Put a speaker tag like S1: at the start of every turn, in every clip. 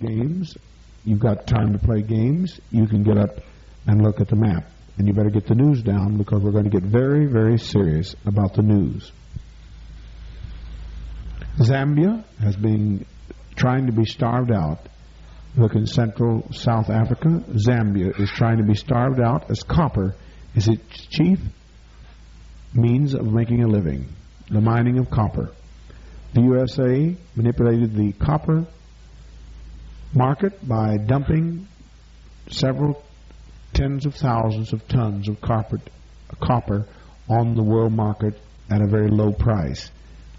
S1: games, you've got time to play games, you can get up and look at the map. And you better get the news down, because we're going to get very, very serious about the news. Zambia has been trying to be starved out. Look in Central South Africa. Zambia is trying to be starved out, as copper is its chief means of making a living, the mining of copper. The USA manipulated the copper market by dumping several tens of thousands of tons of copper on the world market at a very low price,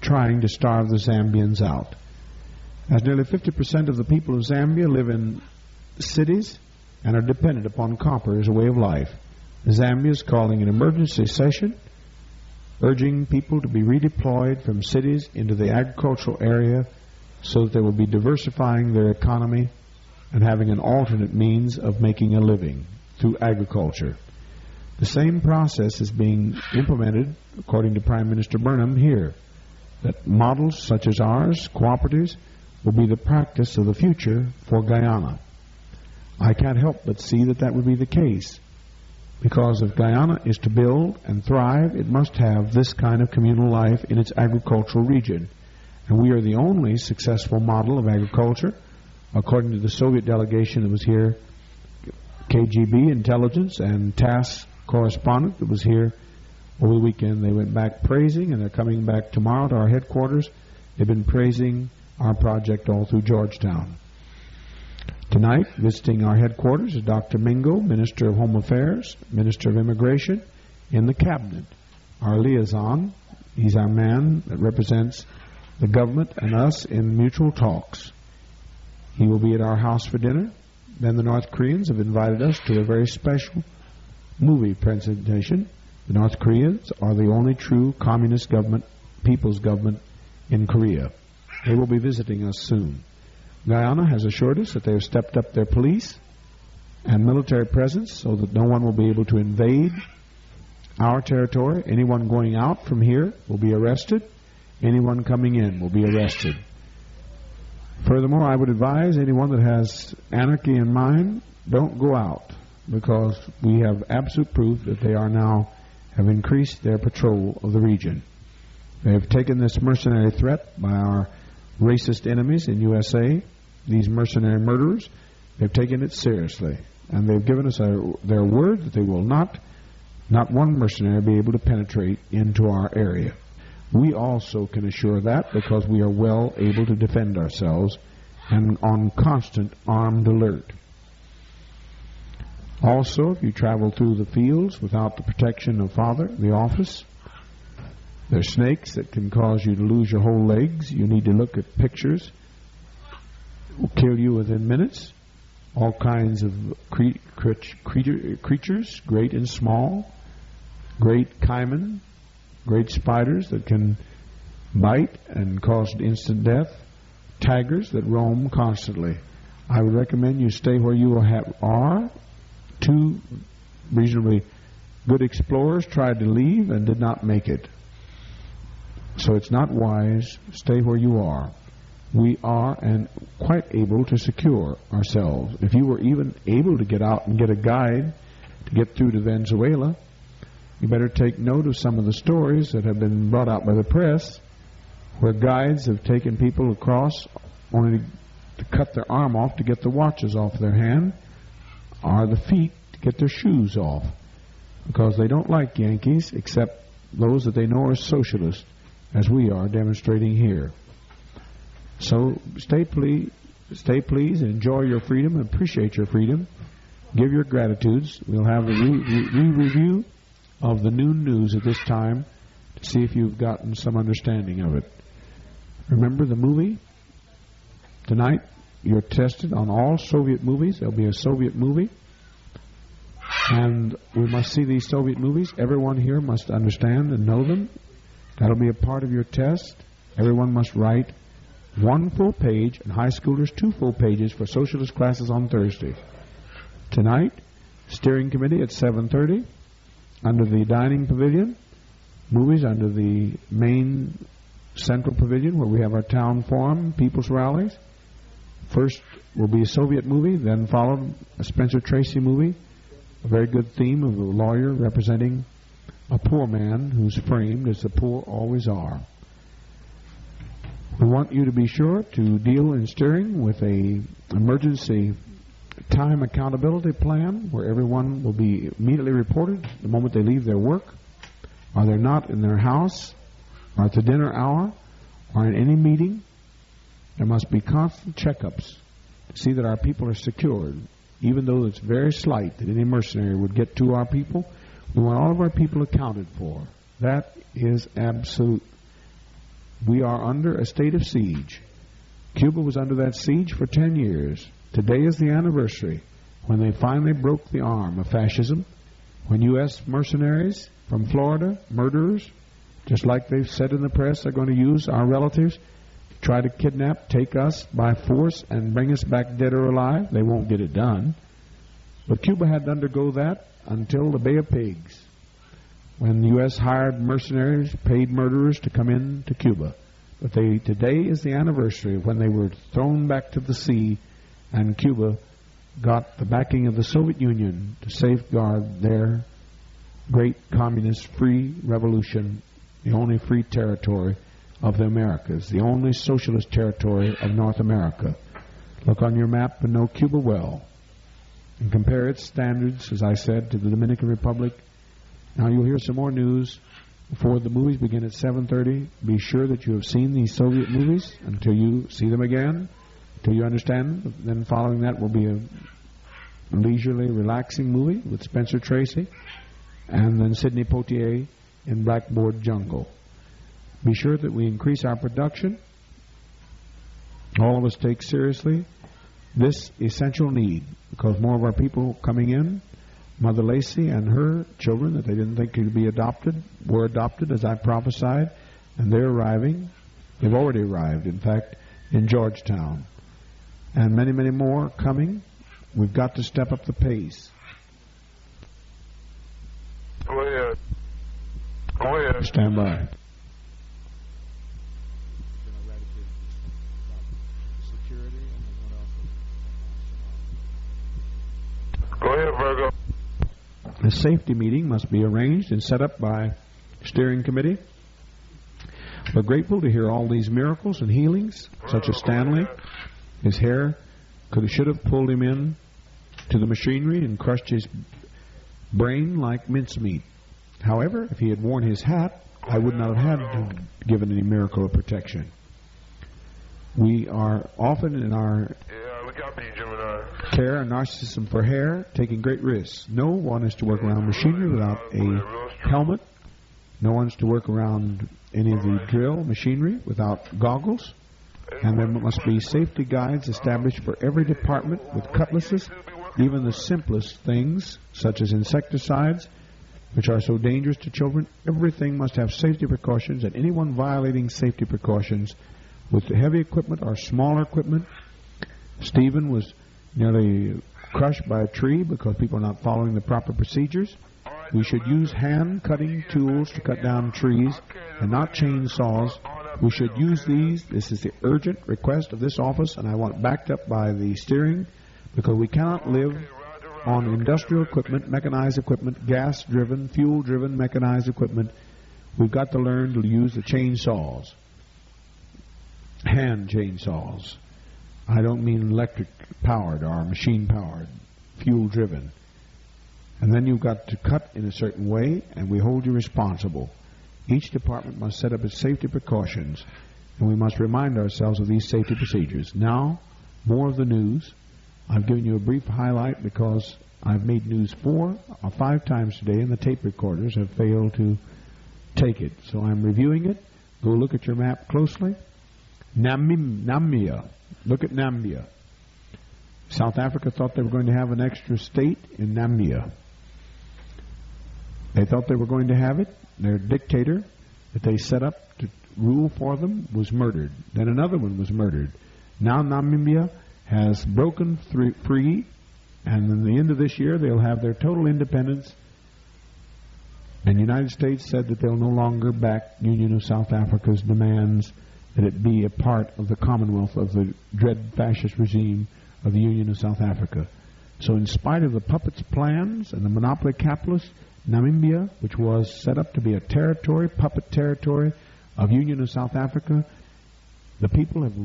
S1: trying to starve the Zambians out. As nearly 50% of the people of Zambia live in cities and are dependent upon copper as a way of life, Zambia is calling an emergency session, urging people to be redeployed from cities into the agricultural area so that they will be diversifying their economy and having an alternate means of making a living through agriculture. The same process is being implemented, according to Prime Minister Burnham here, that models such as ours, cooperatives, will be the practice of the future for Guyana. I can't help but see that that would be the case, because if Guyana is to build and thrive, it must have this kind of communal life in its agricultural region. And we are the only successful model of agriculture, according to the Soviet delegation that was here, KGB intelligence and TASS correspondent that was here over the weekend. They went back praising, and they're coming back tomorrow to our headquarters. They've been praising our project all through Georgetown. Tonight, visiting our headquarters is Dr. Mingo, Minister of Home Affairs, Minister of Immigration, in the Cabinet. Our liaison, he's our man that represents the government and us in mutual talks. He will be at our house for dinner. Then the North Koreans have invited us to a very special movie presentation. The North Koreans are the only true communist government, people's government in Korea. They will be visiting us soon. Guyana has assured us that they have stepped up their police and military presence so that no one will be able to invade our territory. Anyone going out from here will be arrested. Anyone coming in will be arrested. Furthermore, I would advise anyone that has anarchy in mind, don't go out, because we have absolute proof that they are now have increased their patrol of the region. They have taken this mercenary threat by our racist enemies in USA, these mercenary murderers. They've taken it seriously, and they've given us their word that they will not one mercenary be able to penetrate into our area. We also can assure that, because we are well able to defend ourselves and on constant armed alert. Also, if you travel through the fields without the protection of the office, there are snakes that can cause you to lose your whole legs. You need to look at pictures. It will kill you within minutes. All kinds of creatures, great and small, great caiman, great spiders that can bite and cause instant death, tigers that roam constantly. I would recommend you stay where you are. Two reasonably good explorers tried to leave and did not make it. So it's not wise. Stay where you are. We are and quite able to secure ourselves. If you were even able to get out and get a guide to get through to Venezuela, you better take note of some of the stories that have been brought out by the press, where guides have taken people across only to cut their arm off to get the watches off their hand, or the feet to get their shoes off, because they don't like Yankees except those that they know are socialists, as we are demonstrating here. So stay pleased, and enjoy your freedom, and appreciate your freedom. Give your gratitudes. We'll have a review of the noon news at this time to see if you've gotten some understanding of it. Remember the movie? Tonight, you're tested on all Soviet movies. There'll be a Soviet movie. And we must see these Soviet movies. Everyone here must understand and know them. That'll be a part of your test. Everyone must write 1 full page, and high schoolers 2 full pages for socialist classes on Thursday. Tonight, steering committee at 7:30. Under the dining pavilion, movies under the main central pavilion where we have our town forum, people's rallies. First will be a Soviet movie, then followed a Spencer Tracy movie, a very good theme of a lawyer representing a poor man who's framed as the poor always are. We want you to be sure to deal in steering with a emergency time accountability plan where everyone will be immediately reported the moment they leave their work, or they're not in their house, or at the dinner hour, or in any meeting. There must be constant checkups to see that our people are secured, even though it's very slight that any mercenary would get to our people. We want all of our people accounted for. That is absolute. We are under a state of siege. Cuba was under that siege for 10 years. Today is the anniversary when they finally broke the arm of fascism, when U.S. mercenaries from Florida, murderers, just like they've said in the press, are going to use our relatives to try to kidnap, take us by force, and bring us back dead or alive. They won't get it done. But Cuba had to undergo that until the Bay of Pigs, when the U.S. hired mercenaries, paid murderers to come in to Cuba. But today is the anniversary of when they were thrown back to the sea, and Cuba got the backing of the Soviet Union to safeguard their great communist free revolution, the only free territory of the Americas, the only socialist territory of North America. Look on your map and know Cuba well, and compare its standards, as I said, to the Dominican Republic. Now you'll hear some more news before the movies begin at 7:30. Be sure that you have seen these Soviet movies until you see them again, until you understand. Then following that will be a leisurely, relaxing movie with Spencer Tracy, and then Sidney Poitier in Blackboard Jungle. Be sure that we increase our production. All of us take seriously this essential need, because more of our people coming in. Mother Lacey and her children that they didn't think could be adopted were adopted, as I prophesied, and they're arriving. They've already arrived, in fact, in Georgetown. And many, many more coming. We've got to step up the pace.
S2: Go ahead. Go ahead.
S1: Stand by.
S2: Go ahead, Virgo.
S1: A safety meeting must be arranged and set up by steering committee. We're grateful to hear all these miracles and healings, such as Stanley. His hair should have pulled him in to the machinery and crushed his brain like mincemeat. However, if he had worn his hat, I would not have had to given any miracle of protection. We are often in our care and narcissism for hair taking great risks. No one is to work around machinery without a helmet. No one's to work around any of the drill machinery without goggles. And there must be safety guides established for every department with cutlasses, even the simplest things, such as insecticides, which are so dangerous to children. Everything must have safety precautions, and anyone violating safety precautions with the heavy equipment or smaller equipment. Stephen was nearly crushed by a tree because people are not following the proper procedures. We should use hand-cutting tools to cut down trees and not chainsaws. We should use these. This is the urgent request of this office, and I want it backed up by the steering, because we cannot live on industrial equipment, mechanized equipment, gas-driven, fuel-driven mechanized equipment. We've got to learn to use the chainsaws, hand chainsaws. I don't mean electric-powered or machine-powered, fuel-driven. And then you've got to cut in a certain way, and we hold you responsible. Each department must set up its safety precautions, and we must remind ourselves of these safety procedures. Now, more of the news. I've given you a brief highlight because I've made news 4 or 5 times today, and the tape recorders have failed to take it. So I'm reviewing it. Go look at your map closely. Namibia. Look at Namibia. South Africa thought they were going to have an extra state in Namibia. They thought they were going to have it. Their dictator that they set up to rule for them was murdered. Then another one was murdered. Now Namibia has broken free, and in the end of this year they'll have their total independence. And the United States said that they'll no longer back Union of South Africa's demands that it be a part of the Commonwealth of the dread fascist regime of the Union of South Africa. So in spite of the puppets' plans and the monopoly capitalists, Namibia, which was set up to be a territory, puppet territory of Union of South Africa, the people have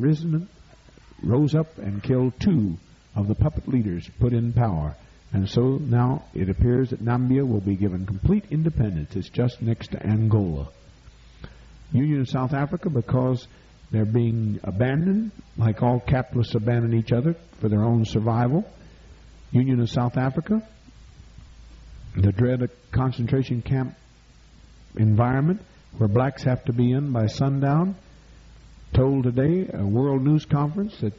S1: rose up and killed 2 of the puppet leaders put in power. And so now it appears that Namibia will be given complete independence. It's just next to Angola. Union of South Africa, because they're being abandoned, like all capitalists abandon each other for their own survival. Union of South Africa, the dread concentration camp environment where blacks have to be in by sundown, told today, a World News Conference, that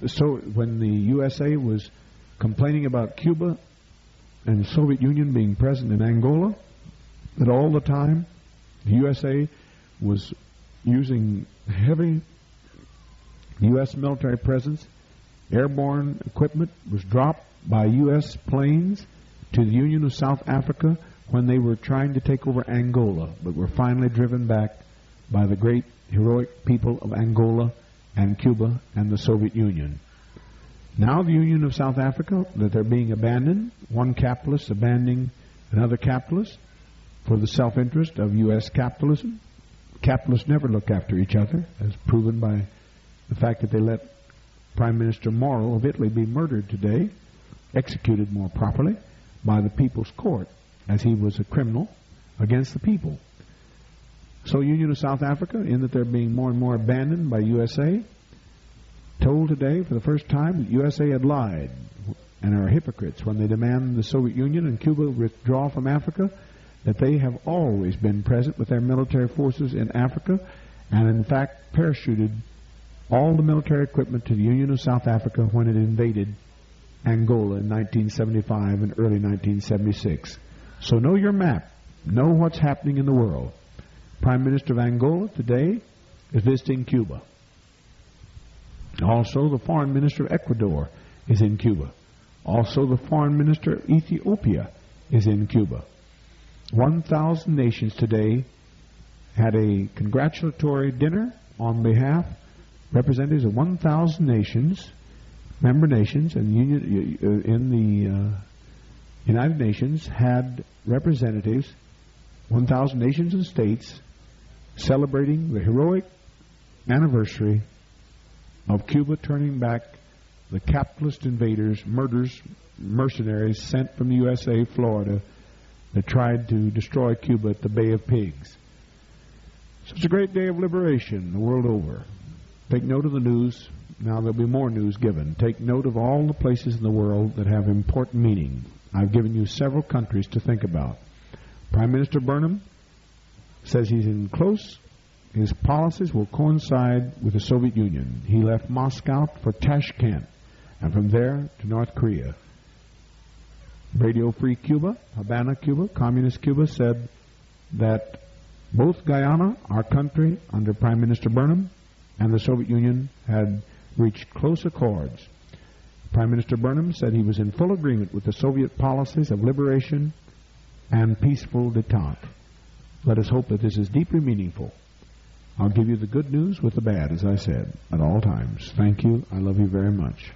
S1: so when the USA was complaining about Cuba and the Soviet Union being present in Angola, that all the time the USA was using heavy U.S. military presence. Airborne equipment was dropped by U.S. planes to the Union of South Africa when they were trying to take over Angola, but were finally driven back by the great heroic people of Angola and Cuba and the Soviet Union. Now the Union of South Africa, that they're being abandoned, one capitalist abandoning another capitalist for the self-interest of U.S. capitalism. Capitalists never look after each other, as proven by the fact that they let Prime Minister Moro of Italy be murdered today, executed more properly, by the People's Court, as he was a criminal against the people. So Union of South Africa, in that they're being more and more abandoned by USA, told today for the first time that USA had lied and are hypocrites when they demand the Soviet Union and Cuba withdraw from Africa, that they have always been present with their military forces in Africa and in fact parachuted all the military equipment to the Union of South Africa when it invaded Angola in 1975 and early 1976. So know your map. Know what's happening in the world. Prime Minister of Angola today is visiting Cuba. Also, the Foreign Minister of Ecuador is in Cuba. Also, the Foreign Minister of Ethiopia is in Cuba. 1,000 nations today had a congratulatory dinner on behalf representatives of 1,000 nations, member nations, and in the United Nations had representatives, 1,000 nations and states, celebrating the heroic anniversary of Cuba turning back the capitalist invaders, murderers, mercenaries sent from the USA, Florida, that tried to destroy Cuba at the Bay of Pigs. So it's a great day of liberation the world over. Take note of the news. Now there'll be more news given. Take note of all the places in the world that have important meaning. I've given you several countries to think about. Prime Minister Burnham says his policies will coincide with the Soviet Union. He left Moscow for Tashkent, and from there to North Korea. Radio Free Cuba, Havana, Cuba, Communist Cuba, said that both Guyana, our country, under Prime Minister Burnham, and the Soviet Union had reached close accords. Prime Minister Burnham said he was in full agreement with the Soviet policies of liberation and peaceful detente. Let us hope that this is deeply meaningful. I'll give you the good news with the bad, as I said, at all times. Thank you. I love you very much.